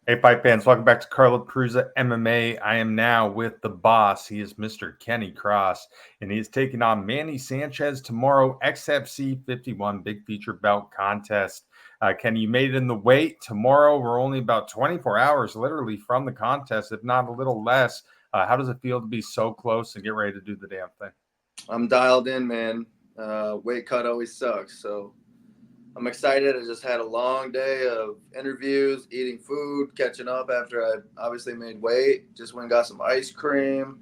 Hey, fight fans, welcome back to Carlo Cruza MMA. I am now with the boss. He is Mr. Kenny Cross, and he is taking on Manny Sanchez tomorrow, XFC 51 big feature bout contest. Kenny, you made it in the weight. Tomorrow, we're only about 24 hours literally from the contest, if not a little less. How does it feel to be so close and get ready to do the damn thing? I'm dialed in, man. Weight cut always sucks, so I'm excited. I just had a long day of interviews, eating food, catching up after I obviously made weight. Just went and got some ice cream.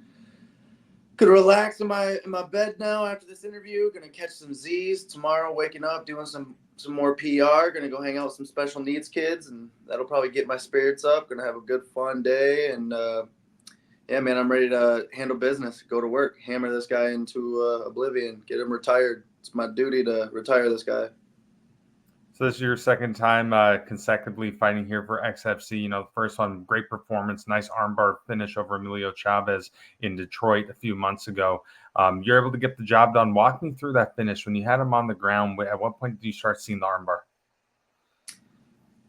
Could relax in my bed now after this interview. Gonna catch some Z's tomorrow. Waking up, doing some more PR. Gonna go hang out with some special needs kids, and that'll probably get my spirits up. Gonna have a good fun day, and yeah, man, I'm ready to handle business. Go to work, hammer this guy into oblivion, get him retired. It's my duty to retire this guy. So this is your second time consecutively fighting here for XFC. You know, the first one, great performance, nice armbar finish over Emilio Chavez in Detroit a few months ago. You're able to get the job done. Walk me through that finish. When you had him on the ground, at what point did you start seeing the armbar?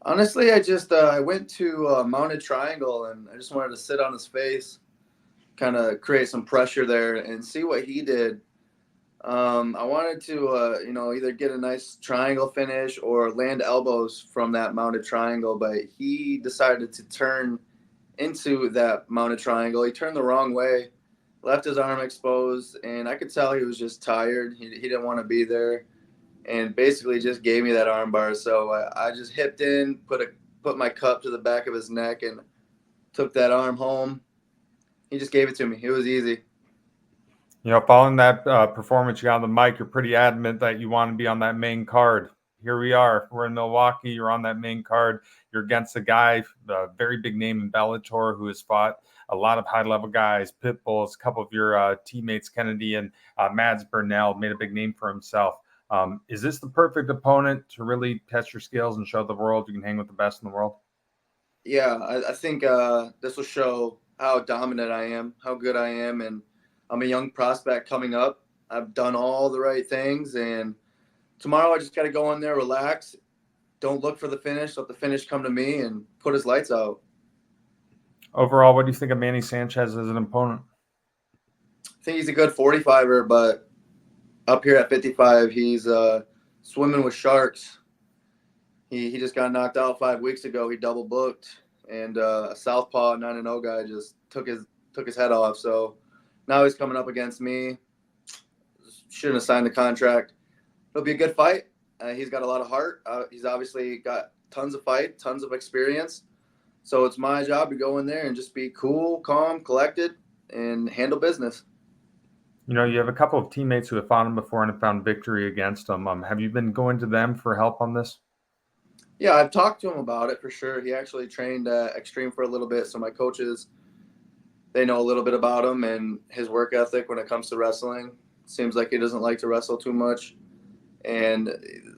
Honestly, I went to mounted triangle and I just wanted to sit on his face, kind of create some pressure there and see what he did. I wanted to, either get a nice triangle finish or land elbows from that mounted triangle, but he decided to turn into that mounted triangle. He turned the wrong way, left his arm exposed, and I could tell he was just tired. He didn't want to be there, and basically just gave me that arm bar. So I just hipped in, put my cup to the back of his neck, and took that arm home. He just gave it to me. It was easy. You know, following that performance, you got on the mic, you're pretty adamant that you want to be on that main card. Here we are. We're in Milwaukee. You're on that main card. You're against a guy, a very big name in Bellator, who has fought a lot of high-level guys, pit bulls. A couple of your teammates, Kennedy and Mads Burnell, made a big name for himself. Is this the perfect opponent to really test your skills and show the world you can hang with the best in the world? Yeah, I think this will show how dominant I am, how good I am, and I'm a young prospect coming up. I've done all the right things, and tomorrow I just got to go in there, relax, don't look for the finish, let the finish come to me, and put his lights out. Overall, what do you think of Manny Sanchez as an opponent? I think he's a good 45er, but up here at 55, he's swimming with sharks. He just got knocked out 5 weeks ago. He double booked, and a southpaw 9-0 guy just took his head off. So now he's coming up against me. Shouldn't have signed the contract. It'll be a good fight. He's got a lot of heart. He's obviously got tons of fight, tons of experience. So it's my job to go in there and just be cool, calm, collected, and handle business. You know, you have a couple of teammates who have fought him before and have found victory against him. Have you been going to them for help on this? Yeah, I've talked to him about it for sure. He actually trained Extreme for a little bit, so my coaches, they know a little bit about him and his work ethic when it comes to wrestling. Seems like he doesn't like to wrestle too much, and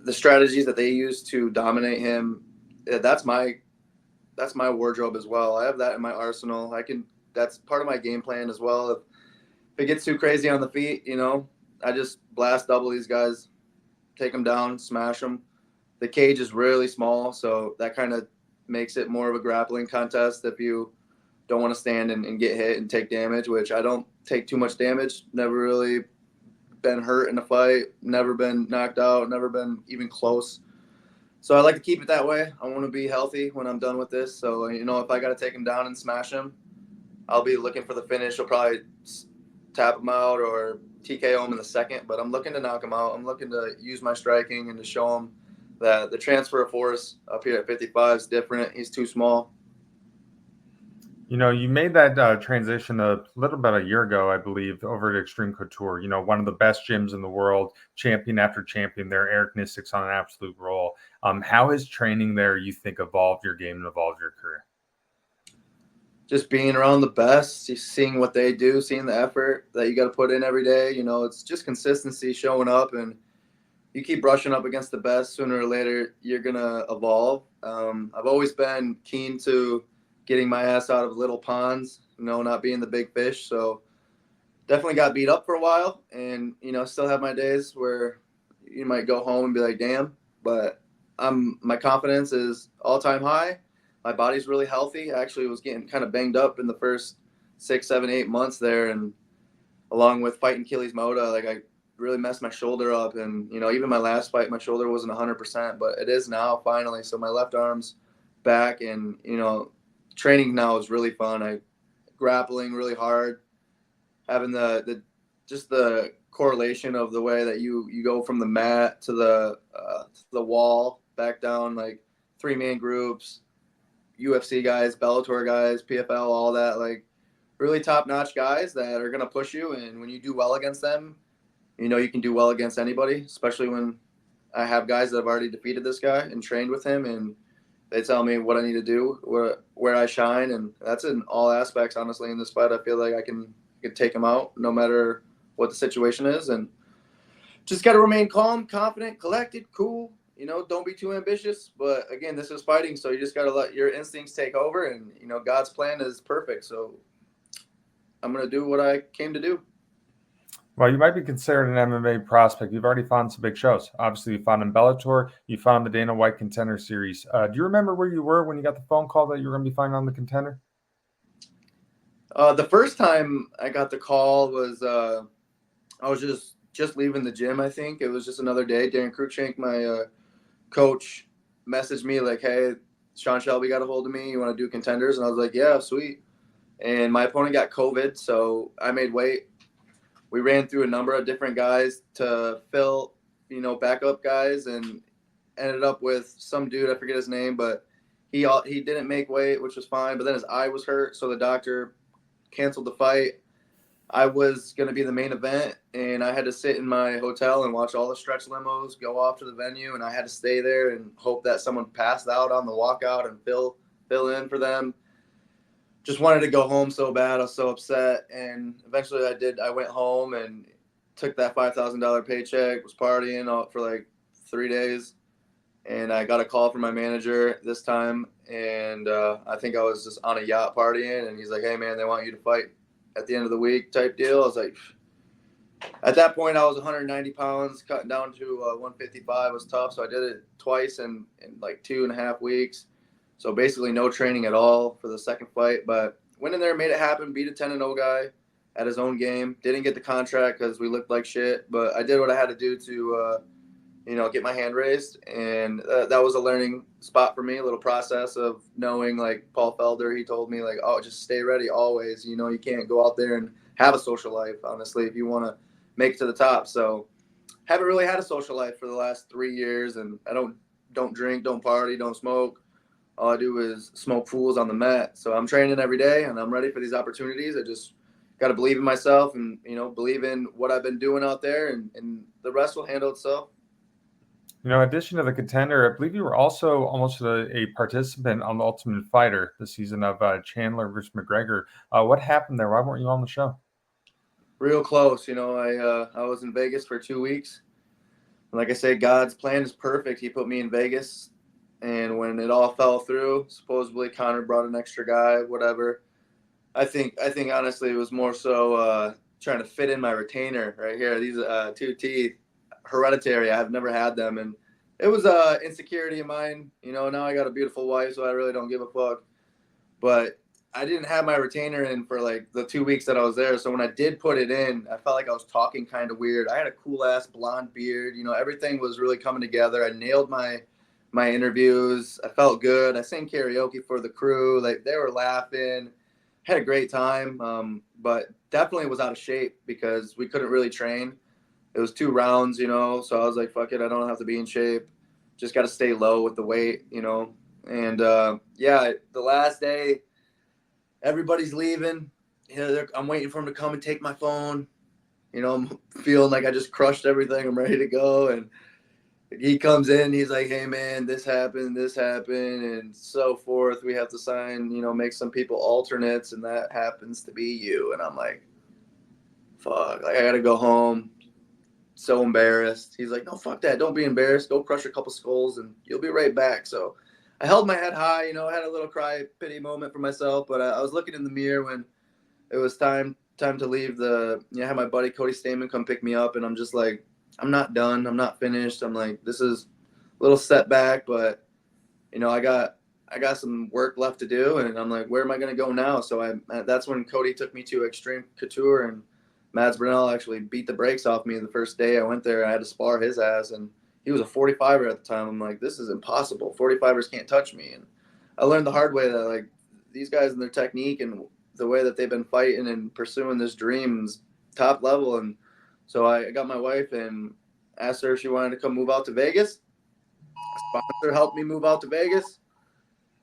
the strategies that they use to dominate him, that's my wardrobe as well. I have that in my arsenal. That's part of my game plan as well. If it gets too crazy on the feet, I just blast double these guys, take them down, smash them. The cage is really small, so that kind of makes it more of a grappling contest if you don't want to stand and get hit and take damage, which I don't take too much damage. Never really been hurt in a fight, never been knocked out, never been even close. So I like to keep it that way. I want to be healthy when I'm done with this. So, if I got to take him down and smash him, I'll be looking for the finish. He'll probably tap him out or TKO him in the second, but I'm looking to knock him out. I'm looking to use my striking and to show him that the transfer of force up here at 55 is different. He's too small. You know, you made that transition a little bit a year ago, I believe, over at Extreme Couture. You know, one of the best gyms in the world, champion after champion there. Eric Nissik's on an absolute roll. How has training there, you think, evolved your game and evolved your career? Just being around the best, seeing what they do, seeing the effort that you got to put in every day. It's just consistency showing up, and you keep brushing up against the best. Sooner or later, you're gonna evolve. I've always been keen to getting my ass out of little ponds, not being the big fish. So definitely got beat up for a while, and still have my days where you might go home and be like, damn. But my confidence is all time high. my body's really healthy. I actually was getting kind of banged up in the first 6, 7, 8 months there, and along with fighting Achilles Moda, like I really messed my shoulder up. And even my last fight, my shoulder wasn't 100%, but it is now finally. So my left arm's back, and training now is really fun. I grappling really hard, having the just the correlation of the way that you go from the mat to the wall back down, like 3-man groups, UFC guys, Bellator guys, PFL, all that, like really top-notch guys that are going to push you. And when you do well against them, you can do well against anybody, especially when I have guys that have already defeated this guy and trained with him, and they tell me what I need to do, where I shine. And that's in all aspects, honestly. In this fight, I feel like I can take him out no matter what the situation is. And just got to remain calm, confident, collected, cool. Don't be too ambitious. But again, this is fighting, so you just got to let your instincts take over. And, God's plan is perfect. So I'm going to do what I came to do. Well, you might be considered an MMA prospect. You've already fought in some big shows. Obviously, you fought in Bellator. You fought in the Dana White Contender Series. Do you remember where you were when you got the phone call that you were going to be fighting on the Contender? The first time I got the call was I was just leaving the gym. I think it was just another day. Darren Cruikshank, my coach, messaged me like, "Hey, Sean Shelby got a hold of me. You want to do Contenders?" And I was like, "Yeah, sweet." And my opponent got COVID, so I made weight. We ran through a number of different guys to fill, backup guys, and ended up with some dude, I forget his name, but he didn't make weight, which was fine. But then his eye was hurt, so the doctor canceled the fight. I was going to be the main event, and I had to sit in my hotel and watch all the stretch limos go off to the venue, and I had to stay there and hope that someone passed out on the walkout and fill in for them. Just wanted to go home so bad. I was so upset, and eventually I did. I went home and took that $5,000 paycheck, was partying for like 3 days, and I got a call from my manager this time, and I think I was just on a yacht partying, and he's like, "Hey man, they want you to fight at the end of the week," type deal. I was like, at that point I was 190 pounds, cutting down to 155 was tough. So I did it twice in like 2.5 weeks. So basically no training at all for the second fight, but went in there, made it happen, beat a 10-0 guy at his own game. Didn't get the contract because we looked like shit, but I did what I had to do to, get my hand raised. And that was a learning spot for me, a little process of knowing, like Paul Felder, he told me, like, oh, just stay ready always. You can't go out there and have a social life, honestly, if you want to make it to the top. So haven't really had a social life for the last 3 years, and I don't drink, don't party, don't smoke. All I do is smoke fools on the mat. So I'm training every day, and I'm ready for these opportunities. I just got to believe in myself and, believe in what I've been doing out there, and the rest will handle itself. In addition to the Contender, I believe you were also almost a participant on The Ultimate Fighter, the season of Chandler versus McGregor. What happened there? Why weren't you on the show? Real close. I was in Vegas for 2 weeks. Like I said, God's plan is perfect. He put me in Vegas, and when it all fell through, supposedly Connor brought an extra guy, whatever. I think honestly it was more so trying to fit in my retainer right here. These 2 teeth, hereditary. I have never had them, and it was insecurity of mine. Now I got a beautiful wife, so I really don't give a fuck. But I didn't have my retainer in for like the 2 weeks that I was there. So when I did put it in, I felt like I was talking kind of weird. I had a cool ass blonde beard. Everything was really coming together. I nailed my interviews. I felt good. I sang karaoke for the crew. Like they were laughing. Had a great time. But definitely was out of shape because we couldn't really train. It was 2 rounds, so I was like, fuck it. I don't have to be in shape. Just got to stay low with the weight, And the last day, everybody's leaving. I'm waiting for him to come and take my phone. I'm feeling like I just crushed everything. I'm ready to go. And he comes in. He's like, "Hey, man, this happened, and so forth. We have to sign, make some people alternates, and that happens to be you." And I'm like, fuck, like I got to go home. So embarrassed. He's like, "No, fuck that. Don't be embarrassed. Go crush a couple skulls and you'll be right back." So I held my head high, had a little cry pity moment for myself, but I was looking in the mirror when it was time to leave I had my buddy Cody Stamen come pick me up, and I'm just like, I'm not done. I'm not finished. I'm like, this is a little setback, but I I got some work left to do, and I'm like, where am I going to go now? So that's when Cody took me to Extreme Couture, and Mads Brunell actually beat the brakes off me the first day I went there. I had to spar his ass, and he was a 45er at the time. I'm like, this is impossible. 45ers can't touch me. And I learned the hard way that like these guys and their technique and the way that they've been fighting and pursuing this dream is top level. And so I got my wife and asked her if she wanted to come move out to Vegas. A sponsor helped me move out to Vegas.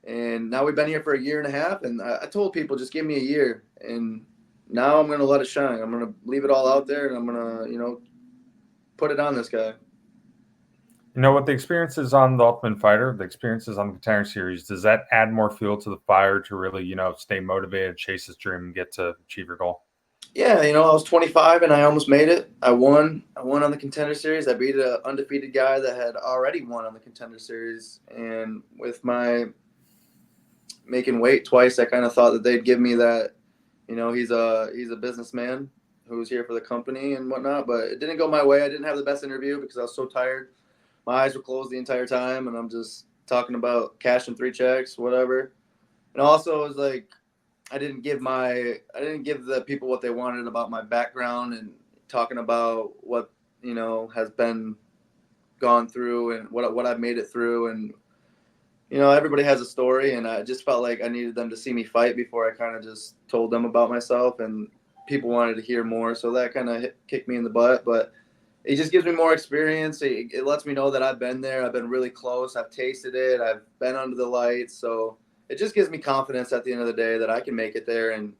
And now we've been here for a year and a half. And I told people, just give me a year. And now I'm going to let it shine. I'm going to leave it all out there, and I'm going to, put it on this guy. With the experiences on the Ultimate Fighter, the experiences on the Contender Series, does that add more fuel to the fire to really, stay motivated, chase his dream, and get to achieve your goal? Yeah, I was 25 and I almost made it. I won on the Contender Series. I beat an undefeated guy that had already won on the Contender Series. And with my making weight twice, I kind of thought that they'd give me that, he's a businessman who's here for the company and whatnot. But it didn't go my way. I didn't have the best interview because I was so tired. My eyes were closed the entire time, and I'm just talking about cashing 3 checks, whatever. And also, it was like I didn't give the people what they wanted about my background and talking about what has been gone through and what I've made it through. And everybody has a story, and I just felt like I needed them to see me fight before I kind of just told them about myself, and people wanted to hear more, so that kind of kicked me in the butt. But it just gives me more experience. It lets me know that I've been there. I've been really close. I've tasted it. I've been under the lights. So it just gives me confidence at the end of the day that I can make it there. And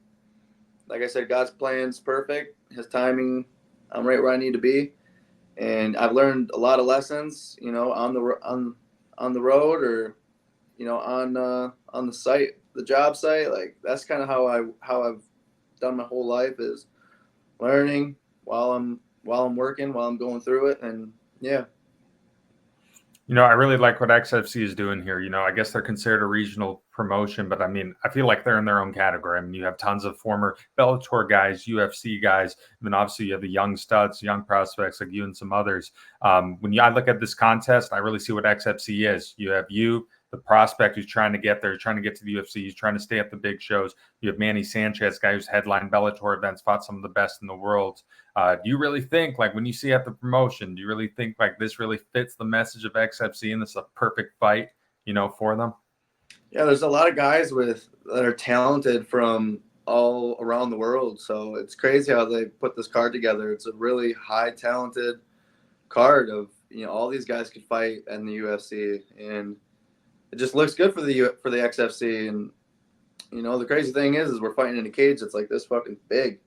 like I said, God's plan's perfect. His timing, I'm right where I need to be. And I've learned a lot of lessons, on the road or, on the site, the job site. Like that's kind of how I've done my whole life, is learning while I'm working, while I'm going through it. And yeah. I really like what XFC is doing here. I guess they're considered a regional promotion, but I feel like they're in their own category. You have tons of former Bellator guys, UFC guys, and then obviously you have the young studs, young prospects like you and some others. When I look at this contest, I really see what XFC is. You have the prospect who's trying to get there, trying to get to the UFC, he's trying to stay at the big shows. You have Emmanuel Sanchez, guy who's headlined Bellator events, fought some of the best in the world. Do you really think, like when you see at the promotion, do you really think like this really fits the message of XFC and this is a perfect fight, for them? Yeah, there's a lot of guys that are talented from all around the world. So it's crazy how they put this card together. It's a really high talented card of, all these guys could fight in the UFC, and it just looks good for the XFC. And the crazy thing is we're fighting in a cage that's like this fucking big.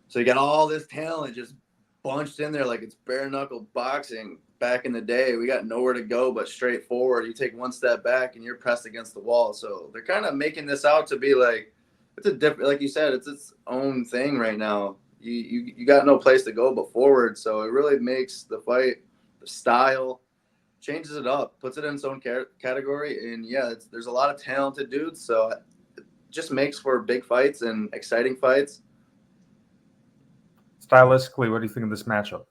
So you got all this talent just bunched in there like it's bare knuckle boxing. Back in the day, we got nowhere to go but straight forward. You take one step back and you're pressed against the wall. So they're kind of making this out to be like it's a different, like you said, it's its own thing right now. You got no place to go but forward. So it really makes the fight, the style, changes it up, puts it in its own category. And yeah, there's a lot of talented dudes. So it just makes for big fights and exciting fights. Stylistically, what do you think of this matchup?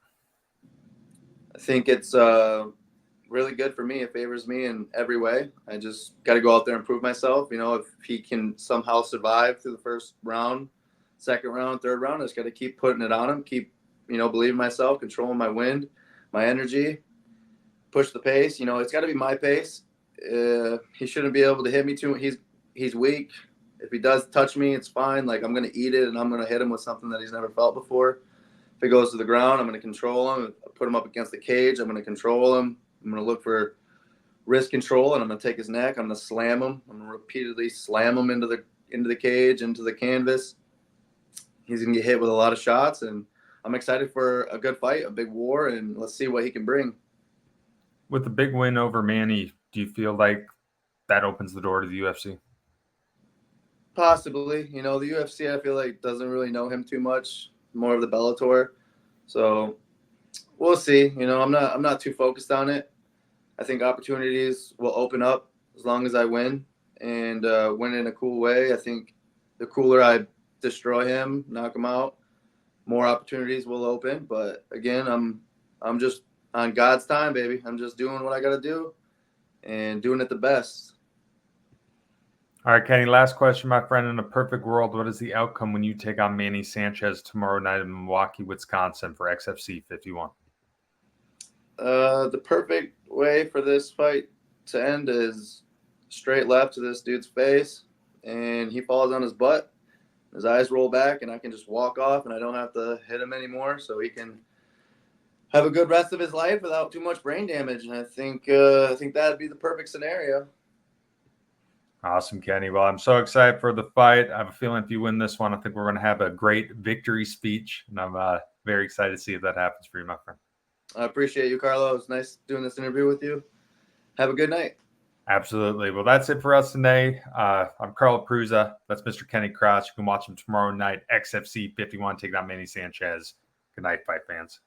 I think it's really good for me. It favors me in every way. I just got to go out there and prove myself. If he can somehow survive through the first round, second round, third round, I just got to keep putting it on him, keep, believing myself, controlling my wind, my energy, push the pace. It's got to be my pace. He shouldn't be able to hit me too. He's weak. If he does touch me, it's fine. Like I'm going to eat it and I'm going to hit him with something that he's never felt before. If he goes to the ground, I'm going to control him. Put him up against the cage. I'm going to control him. I'm going to look for wrist control, and I'm going to take his neck. I'm going to slam him. I'm going to repeatedly slam him into the cage, into the canvas. He's going to get hit with a lot of shots, and I'm excited for a good fight, a big war, and let's see what he can bring. With the big win over Manny, do you feel like that opens the door to the UFC? Possibly. The UFC, I feel like, doesn't really know him too much. More of the Bellator. So we'll see. I'm not too focused on it. I think opportunities will open up as long as I win and win in a cool way. I think the cooler I destroy him, knock him out, more opportunities will open. But again, I'm just on God's time, baby. I'm just doing what I got to do and doing it the best. All right, Kenny, last question, my friend. In a perfect world, what is the outcome when you take on Manny Sanchez tomorrow night in Milwaukee, Wisconsin for XFC 51? The perfect way for this fight to end is straight left to this dude's face, and he falls on his butt. His eyes roll back, and I can just walk off, and I don't have to hit him anymore, so he can have a good rest of his life without too much brain damage. And I think that'd be the perfect scenario. Awesome, Kenny. Well, I'm so excited for the fight. I have a feeling if you win this one, I think we're going to have a great victory speech, and I'm very excited to see if that happens for you, my friend. I appreciate you, Carlo. It was nice doing this interview with you. Have a good night. Absolutely. Well, that's it for us today. I'm Carlo Prusa. That's Mr. Kenny Cross. You can watch him tomorrow night, XFC 51, taking on Manny Sanchez. Good night, fight fans.